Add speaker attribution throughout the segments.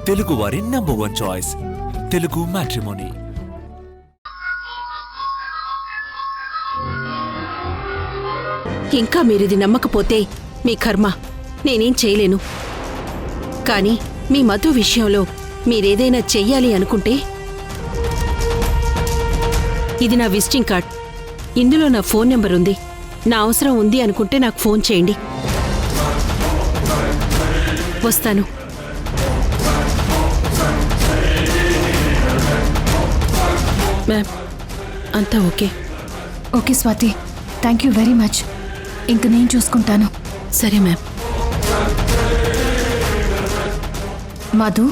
Speaker 1: తెలుగువారి number 1 choice Telugu matrimony.
Speaker 2: ఇంకా మీరిది నమ్మకపోతే మీ కర్మ, నేనేం చేయలేను. కానీ మీ మధు విషయంలో మీరేదైనా చెయ్యాలి అనుకుంటే ఇది నా విజిటింగ్ కార్డ్. ఇందులో నా ఫోన్ నెంబర్ ఉంది. నా అవసరం ఉంది అనుకుంటే నాకు ఫోన్ చేయండి. వస్తాను. మ్యామ్, అంతా okay?
Speaker 3: Okay Swathi, thank you very much. ఇంక నేను చూసుకుంటాను.
Speaker 2: సరే మ్యామ్.
Speaker 3: మధు,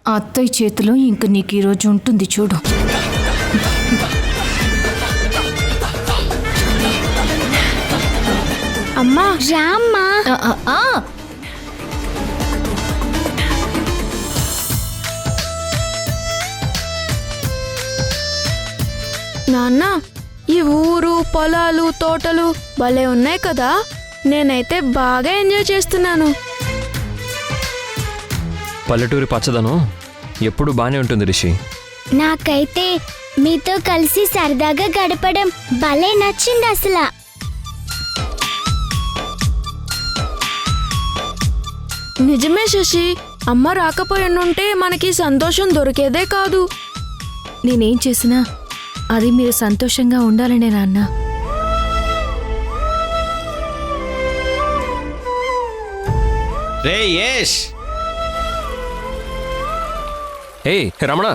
Speaker 3: ఆ అత్తయ్య చేతిలో ఇంక నీకు ఈరోజు ఉంటుంది చూడు.
Speaker 4: అమ్మా రామ్మా. నాన్న, ఈ ఊరు పొలాలు తోటలు భలే ఉన్నాయి కదా. నేనైతే బాగా ఎంజాయ్ చేస్తున్నాను.
Speaker 5: పల్లెటూరి పచ్చదనం ఎప్పుడు బానే ఉంటుంది రిషి.
Speaker 4: నాకైతే మీతో కలిసి సరదాగా గడపడం భలే నచ్చింది అసలు. నిజమే శశి, అమ్మ రాకపోయినుంటే మనకి సంతోషం దొరికేదే కాదు.
Speaker 3: నేనేం చేసినా అది మీరు సంతోషంగా ఉండాలనే నాన్న.
Speaker 6: రే యేష్.
Speaker 5: ఏ రమణ.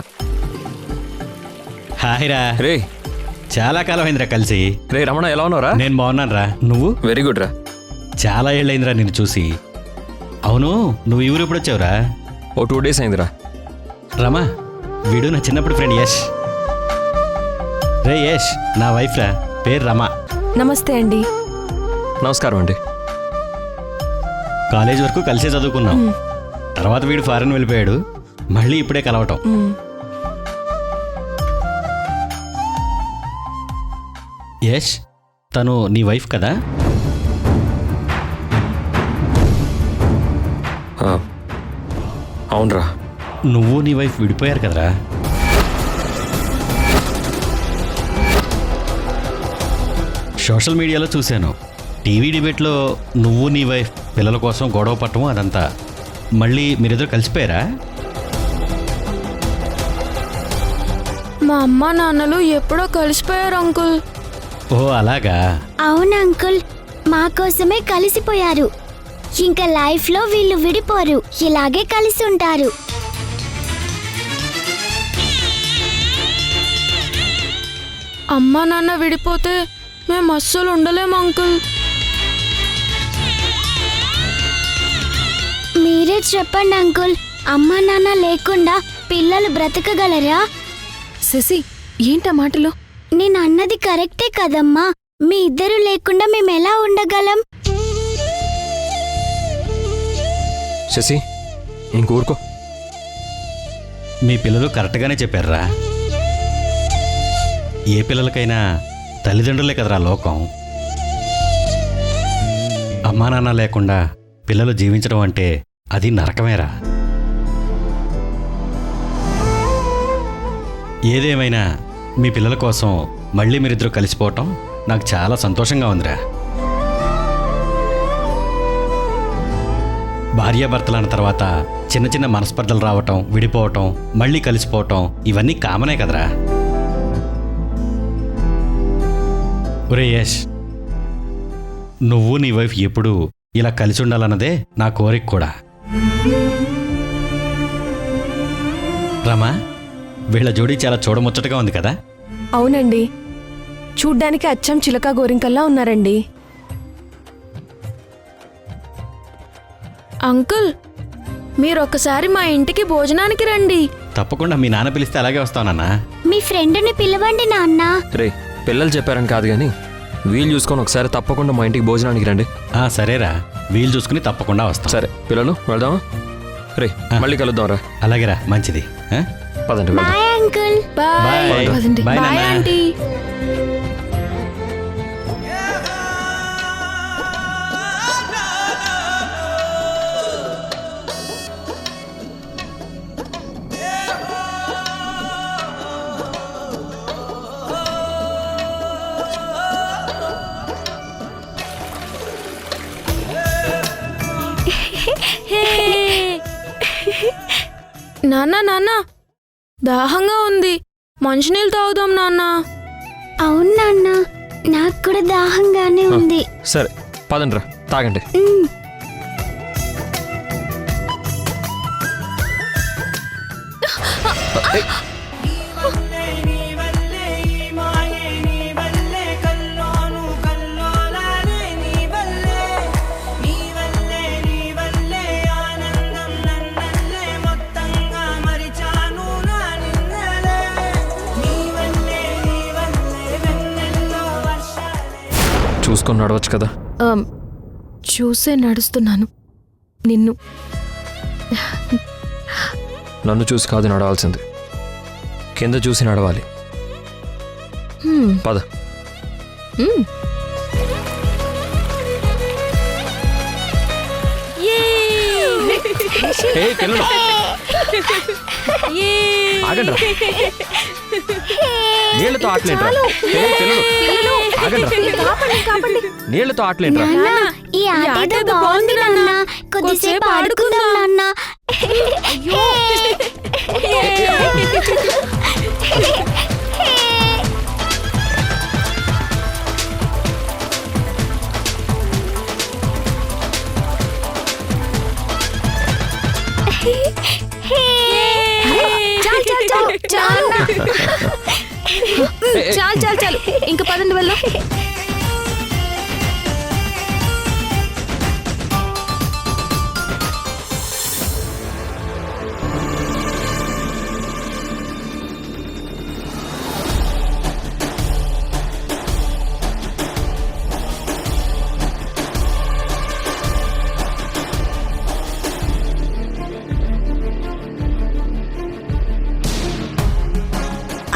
Speaker 6: హాయ్ రా.
Speaker 5: రే
Speaker 6: చాలా కాలం అయిందిరా కలిసి.
Speaker 5: రే రమణ, ఎలా ఉన్నావురా?
Speaker 6: నేను బాగున్నాను రా. నువ్వు?
Speaker 5: వెరీ గుడ్ రా.
Speaker 6: చాలా ఏళ్ళైందిరా నిన్ను చూసి. అవును, నువ్వు ఈ ఊరు ఎప్పుడు వచ్చావురా?
Speaker 5: ఓ 2 days అయిందిరా.
Speaker 6: రమా, వీడు నా చిన్నప్పుడు ఫ్రెండ్ యష్. రే యష్, నా వైఫ్ రా, పేరు రమా.
Speaker 3: నమస్తే అండి.
Speaker 5: నమస్కారం అండి.
Speaker 6: కాలేజ్ వరకు కలిసే చదువుకున్నాం. తర్వాత వీడు ఫారెన్ వెళ్ళిపోయాడు. మళ్ళీ ఇప్పుడే కలవటం. యష్, తను నీ వైఫ్ కదా?
Speaker 5: అవునరా.
Speaker 6: నువ్వు నీ వైఫ్ విడిపోయారు కదరా? సోషల్ మీడియాలో చూశాను. టీవీ డిబేట్లో నువ్వు నీ వైఫ్ పిల్లల కోసం గొడవ పట్టము అదంతా. మళ్ళీ మీరిద్దరు కలిసిపోయారా?
Speaker 4: మా అమ్మ నాన్నలు ఎప్పుడో కలిసిపోయారు అంకుల్.
Speaker 6: ఓ అలాగా.
Speaker 4: అవును అంకుల్, మా కోసమే కలిసిపోయారు. ఇంకా లైఫ్ లో వీళ్ళు విడిపోరు, ఇలాగే కలిసి ఉంటారు. అమ్మా నాన్న విడిపోతే మేము అస్సలు ఉండలేము అంకుల్. మీరే చెప్పండి అంకుల్, అమ్మా నాన్న లేకుండా పిల్లలు బ్రతకగలరా?
Speaker 3: శశి, ఏంటా మాటలు?
Speaker 4: నేను అన్నది కరెక్టే కదమ్మా. మీ ఇద్దరు లేకుండా మేము ఎలా ఉండగలం?
Speaker 5: శశి, ఇంకూరుకో.
Speaker 6: మీ పిల్లలు కరెక్ట్గానే చెప్పారురా. ఏ పిల్లలకైనా తల్లిదండ్రులే కదరా లోకం. అమ్మా నాన్న లేకుండా పిల్లలు జీవించడం అంటే అది నరకమేరా. ఏదేమైనా మీ పిల్లల కోసం మళ్ళీ మీరిద్దరూ కలిసిపోవటం నాకు చాలా సంతోషంగా ఉందిరా. భార్యాభర్తలన్న తర్వాత చిన్న చిన్న మనస్పర్ధలు రావటం, విడిపోవటం, మళ్ళీ కలిసిపోవటం ఇవన్నీ కామనే కదరా. ఒరే యష్, నువ్వు నీ వైఫ్ ఎప్పుడూ ఇలా కలిసి ఉండాలన్నదే నా కోరిక కూడా. రమా, వీళ్ళ జోడీ చాలా చూడముచ్చటగా ఉంది కదా?
Speaker 3: అవునండి, చూడ్డానికి అచ్చం చిలక గోరింకల్లా ఉన్నారండి.
Speaker 4: అంకుల్, మీరొకసారి మా ఇంటికి భోజనానికి రండి.
Speaker 6: తప్పకుండా, మీ నాన్న పిలిస్తే అలాగే వస్తానన్నా.
Speaker 4: మీ ఫ్రెండ్ని పిలవండి నాన్న.
Speaker 5: రే, పిల్లలు చెప్పారని కాదు కానీ వీలు చూసుకొని ఒకసారి తప్పకుండా మా ఇంటికి భోజనానికి రండి.
Speaker 6: సరేరా, వీలు చూసుకుని తప్పకుండా వస్తాం.
Speaker 5: సరే పిల్లలు, వెళ్దామా? రే, మళ్ళీ కలుద్దాం రా.
Speaker 6: అలాగేరా, మంచిది.
Speaker 5: పదండి.
Speaker 4: Bye uncle.
Speaker 6: Bye. Bye
Speaker 4: bye aunty.
Speaker 7: నాన్న దాహంగా ఉంది, మంచినీళ్ళు తాగుదాం నాన్న.
Speaker 4: అవును నాన్న, నాకు కూడా దాహంగానే ఉంది.
Speaker 5: సరే పదండ్రా తాగండి. చూసుకొని నడవచ్చు కదా.
Speaker 7: చూసే నడుస్తున్నాను. నిన్ను
Speaker 5: నన్ను చూసి కాదు నడవాల్సింది, కింద చూసి నడవాలి. పద. ఏయ్, పిల్లలు ఆగండ్రా. నీళ్లతో ఆటలేంట్రా. ఏయ్, పిల్లలు ఆగండ్రా. నీళ్లతో ఆటలేంట్రా.
Speaker 4: నాన్న, ఈ ఆట ఏదో బాగుంది నాన్న, కొద్దిసేపు ఆడుకుందాం నాన్న.
Speaker 7: చాలు ఇంక పదండి వల్ల.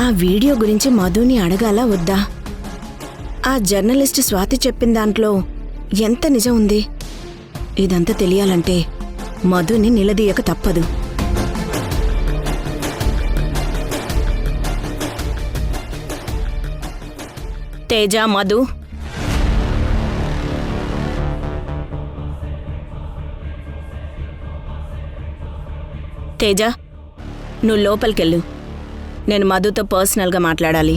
Speaker 2: ఆ వీడియో గురించి మధుని అడగాలా వద్దా? ఆ జర్నలిస్ట్ స్వాతి చెప్పిన దాంట్లో ఎంత నిజం ఉంది? ఇదంతా తెలియాలంటే మధుని నిలదీయక తప్పదు. తేజ, మధు, తేజ నువ్వు లోపలికెళ్ళు. నేను మధుతో పర్సనల్గా మాట్లాడాలి.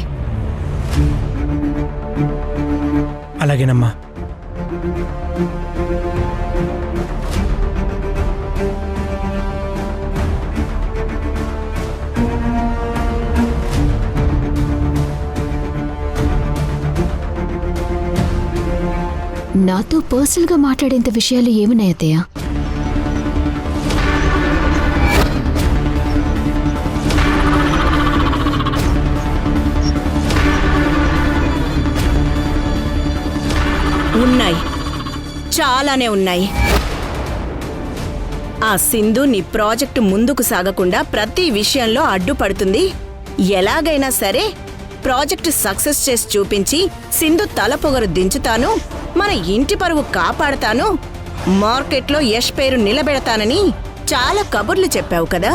Speaker 8: అలాగేనమ్మా.
Speaker 3: నాతో పర్సనల్గా మాట్లాడేంత విషయాలు ఏమున్నాయతయ్య?
Speaker 2: ఉన్నాయి, చాలానే ఉన్నాయి. ఆ సింధు నీ ప్రాజెక్టు ముందుకు సాగకుండా ప్రతి విషయంలో అడ్డుపడుతుంది. ఎలాగైనా సరే ప్రాజెక్టు సక్సెస్ చేసి చూపించి సింధు తలపొగరు దించుతాను, మన ఇంటి పరువు కాపాడతాను, మార్కెట్లో యష్ పేరు నిలబెడతానని చాలా కబుర్లు చెప్పావు కదా.